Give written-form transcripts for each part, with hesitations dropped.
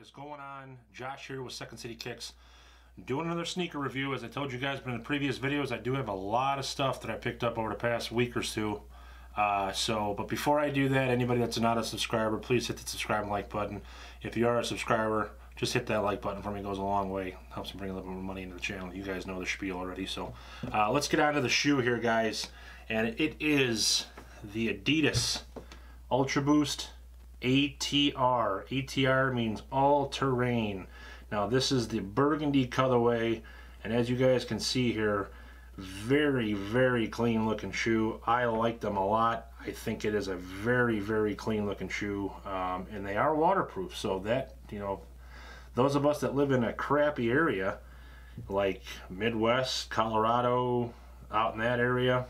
is going on? Josh here with Second City Kicks. Doing another sneaker review. As I told you guys in the previous videos, I do have a lot of stuff that I picked up over the past week or two. But before I do that, anybody that's not a subscriber, please hit the subscribe and like button. If you are a subscriber, just hit that like button for me. It goes a long way. Helps me bring a little more money into the channel. You guys know the spiel already. So let's get on to the shoe here, guys. And it is the Adidas Ultra Boost ATR. ATR means all-terrain. Now this is the Burgundy colorway, and as you guys can see here, very, very clean looking shoe. I like them a lot. I think it is a very, very clean looking shoe, and they are waterproof, so that, you know, those of us that live in a crappy area like Midwest, Colorado, out in that area,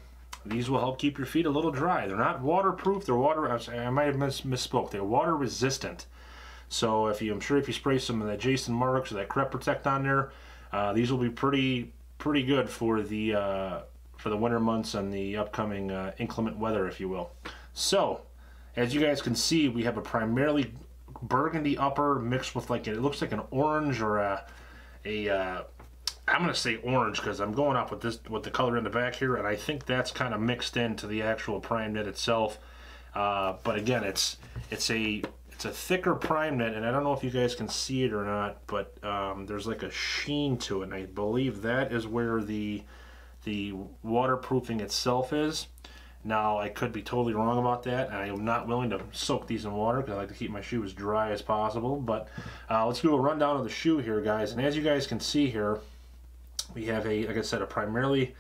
these will help keep your feet a little dry. They're not waterproof. They're I might have misspoke. They're water resistant. So I'm sure if you spray some of that Jason Marks or that Crep Protect on there, these will be pretty good for the winter months and the upcoming inclement weather, if you will. So as you guys can see, we have a primarily burgundy upper mixed with it looks like an orange or I'm going to say orange because I'm going off with the color in the back here, and I think that's kind of mixed into the actual prime knit itself. But again, it's a thicker prime knit, and I don't know if you guys can see it or not, but there's like a sheen to it, and I believe that is where the waterproofing itself is. Now, I could be totally wrong about that, and I am not willing to soak these in water because I like to keep my shoe as dry as possible. But let's do a rundown of the shoe here, guys. And as you guys can see here, we have like I said, a primarily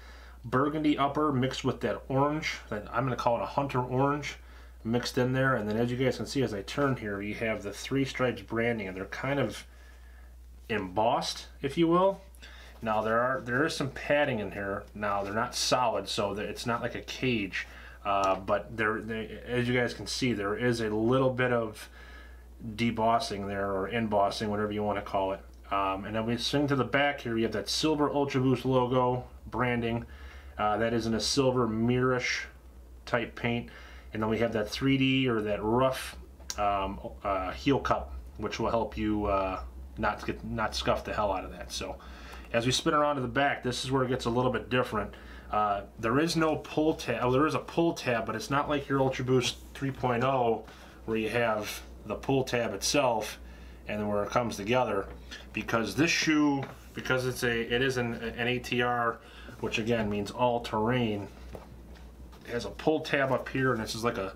burgundy upper mixed with that orange. That I'm going to call it a hunter orange mixed in there. And then as you guys can see, as I turn here, you have the three stripes branding, and they're kind of embossed, if you will. Now there is some padding in here. Now they're not solid, so it's not like a cage, but as you guys can see, there is a little bit of debossing there, or embossing, whatever you want to call it. And then we swing to the back here, you have that silver Ultra Boost logo branding. That is in a silver mirrorish type paint. And then we have that 3D or that rough heel cup, which will help you not scuff the hell out of that. So as we spin around to the back, this is where it gets a little bit different. There is no pull tab. Oh, there is a pull tab, but it's not like your Ultra Boost 3.0 where you have the pull tab itself and then where it comes together, because this shoe, because it is an ATR, which again means all-terrain, it has a pull tab up here, and this is like a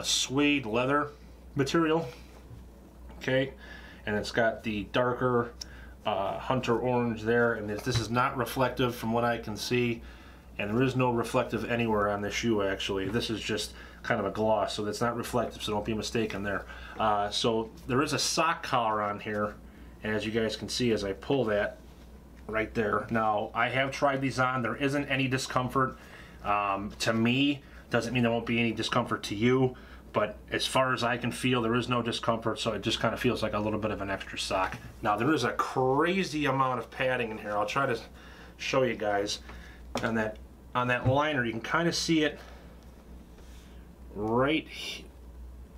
suede leather material, okay, and it's got the darker hunter orange there, and this is not reflective from what I can see, and there is no reflective anywhere on this shoe. Actually, this is just kind of a gloss, so that's not reflective, so don't be mistaken there. So there is a sock collar on here, and as you guys can see as I pull that right there. Now I have tried these on. There isn't any discomfort to me. Doesn't mean there won't be any discomfort to you, but as far as I can feel, there is no discomfort, so it just kind of feels like a little bit of an extra sock. Now there is a crazy amount of padding in here. I'll try to show you guys. On that liner, you can kind of see it right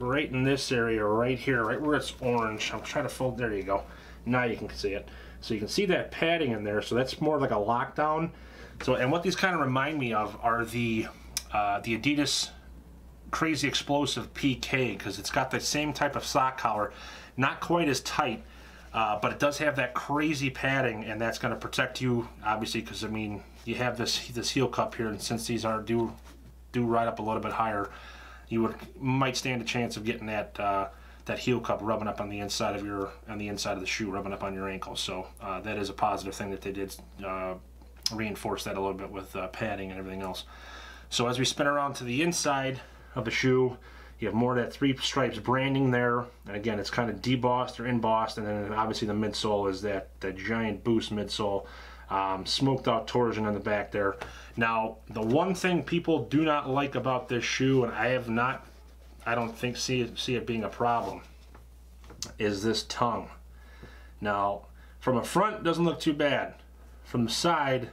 in this area, right here, right where it's orange. I'm trying to fold. There you go. Now you can see it. So you can see that padding in there. So that's more like a lockdown. So, and what these kind of remind me of are the Adidas Crazy Explosive PK, because it's got the same type of sock collar, not quite as tight, but it does have that crazy padding, and that's going to protect you, obviously, because I mean you have this heel cup here, and since these do ride up a little bit higher, you might stand a chance of getting that heel cup rubbing up on the inside of the shoe, rubbing up on your ankle. So that is a positive thing that they did reinforce that a little bit with padding and everything else. So as we spin around to the inside of the shoe, you have more of that three stripes branding there, and again it's kind of debossed or embossed, and then obviously the midsole is that giant Boost midsole, smoked out torsion on the back there. Now the one thing people do not like about this shoe, and I don't think see it being a problem, is this tongue. Now from a front it doesn't look too bad. From the side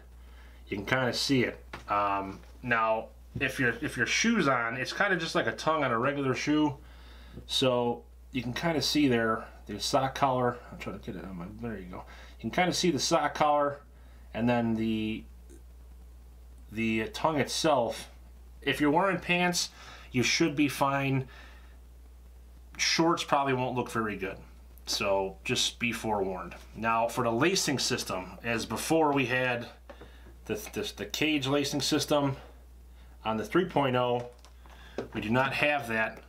you can kind of see it. Now if your shoe's on, it's kind of just like a tongue on a regular shoe. So you can kind of see there the sock collar. I'm trying to get it on my, there you go. You can kind of see the sock collar, and then the tongue itself. If you're wearing pants, you should be fine. Shorts probably won't look very good, so just be forewarned. Now for the lacing system, as before we had the cage lacing system on the 3.0, we do not have that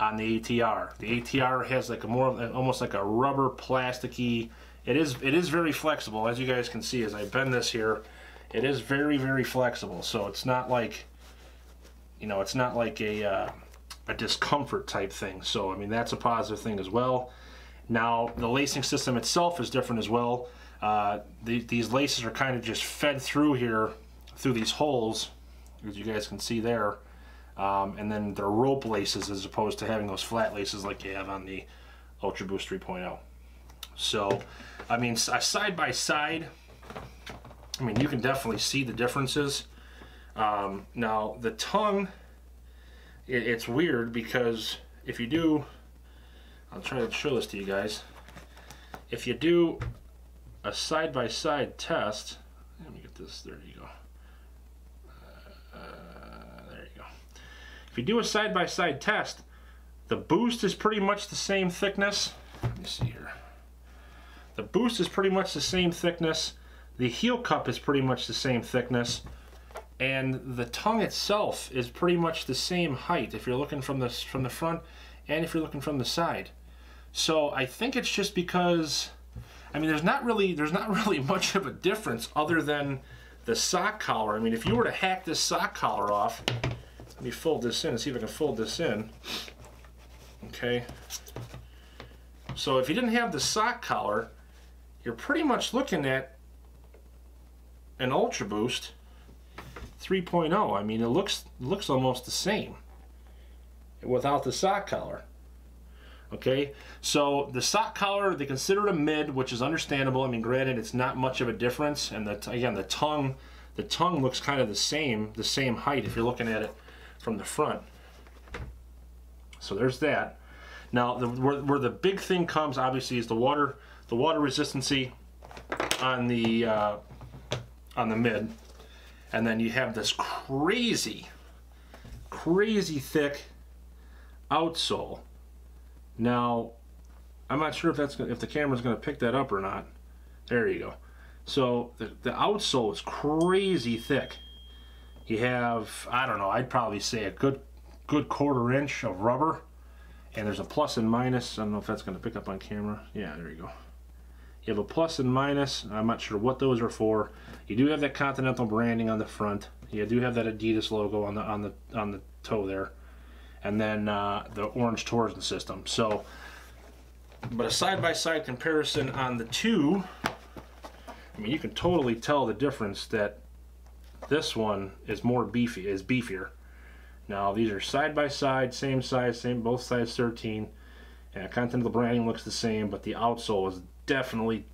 on the ATR. The ATR has like a almost like a rubber plasticky. It is very flexible, as you guys can see as I bend this here. It is very, very flexible, so it's not like, you know, it's not like a discomfort type thing. So I mean, that's a positive thing as well. Now the lacing system itself is different as well. These laces are kind of just fed through here through these holes, as you guys can see there, and then they're rope laces as opposed to having those flat laces like you have on the Ultra Boost 3.0. So I mean, side by side, I mean, you can definitely see the differences. Now the tongue, it's weird because if you do, I'll try to show this to you guys. If you do a side-by-side test, let me get this, there you go. There you go. If you do a side-by-side test, the Boost is pretty much the same thickness. Let me see here. The Boost is pretty much the same thickness. The heel cup is pretty much the same thickness. And the tongue itself is pretty much the same height if you're looking from the front and if you're looking from the side. So I think it's just because, I mean, there's not really much of a difference other than the sock collar. I mean, if you were to hack this sock collar off, let me fold this in and see if I can fold this in. Okay. So if you didn't have the sock collar, you're pretty much looking at an Ultra Boost 3.0. I mean, it looks almost the same without the sock collar. Okay, so the sock collar, they consider it a mid, which is understandable. I mean, granted, it's not much of a difference, and again, the tongue looks kind of the same height if you're looking at it from the front. So there's that. Now, where the big thing comes, obviously, is the water resistancy on the mid. And then you have this crazy thick outsole. Now, I'm not sure if the camera's going to pick that up or not. There you go. So the outsole is crazy thick. You have, I don't know, I'd probably say a good 1/4 inch of rubber, and there's a plus and minus. I don't know if that's going to pick up on camera. Yeah, there you go. You have a plus and minus. I'm not sure what those are for. You do have that Continental branding on the front. You do have that Adidas logo on the toe there, and then the orange torsion system. So, but a side-by-side comparison on the two, I mean, you can totally tell the difference that this one is beefier. Now these are side-by-side, same size, both sides 13. And Continental branding looks the same, but the outsole is definitely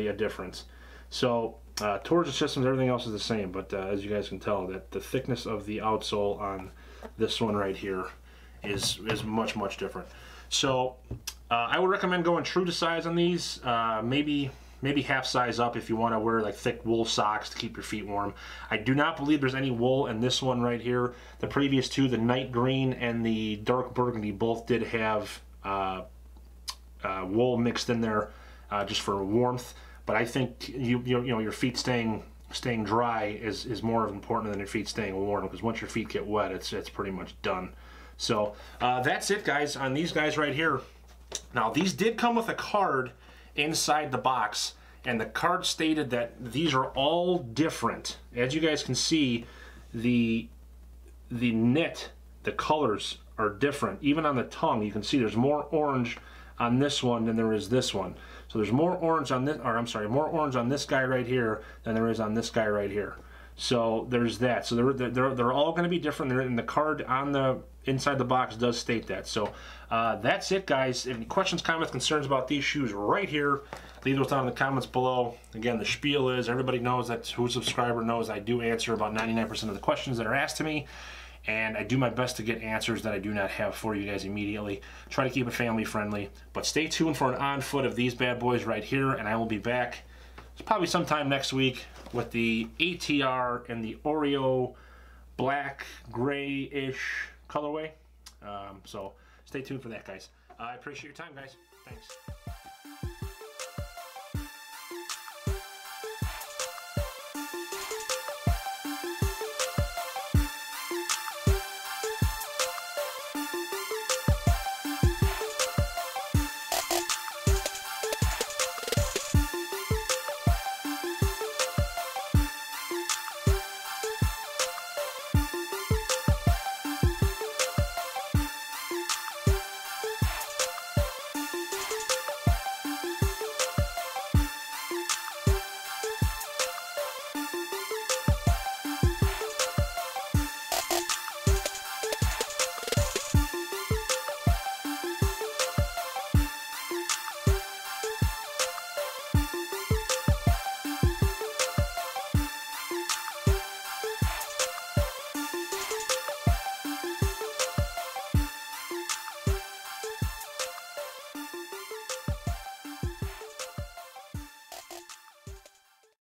a difference. So torsion systems, everything else is the same, but as you guys can tell, that the thickness of the outsole on this one right here is much different. So I would recommend going true to size on these. Maybe half size up if you want to wear like thick wool socks to keep your feet warm. I do not believe there's any wool in this one right here. The previous two, the night green and the dark burgundy, both did have wool mixed in there just for warmth. But I think you know your feet staying dry is more important than your feet staying warm, because once your feet get wet, it's pretty much done. So that's it, guys, on these guys right here. Now these did come with a card inside the box, and the card stated that these are all different. As you guys can see, the knit, the colors are different. Even on the tongue, you can see there's more orange on this one than there is this one. So there's more orange on this, or I'm sorry, more orange on this guy right here than there is on this guy right here. So there's that. So they're all going to be different, and the card on the inside the box does state that. So that's it, guys. If any questions, comments, concerns about these shoes right here, leave those down in the comments below. Again, the spiel is, everybody knows that, who's a subscriber knows I do answer about 99% of the questions that are asked to me. and I do my best to get answers that I do not have for you guys immediately. Try to keep it family friendly, but stay tuned for an on foot of these bad boys right here, and I will be back probably sometime next week with the ATR and the Oreo black gray-ish colorway. So stay tuned for that, guys. I appreciate your time, guys. Thanks.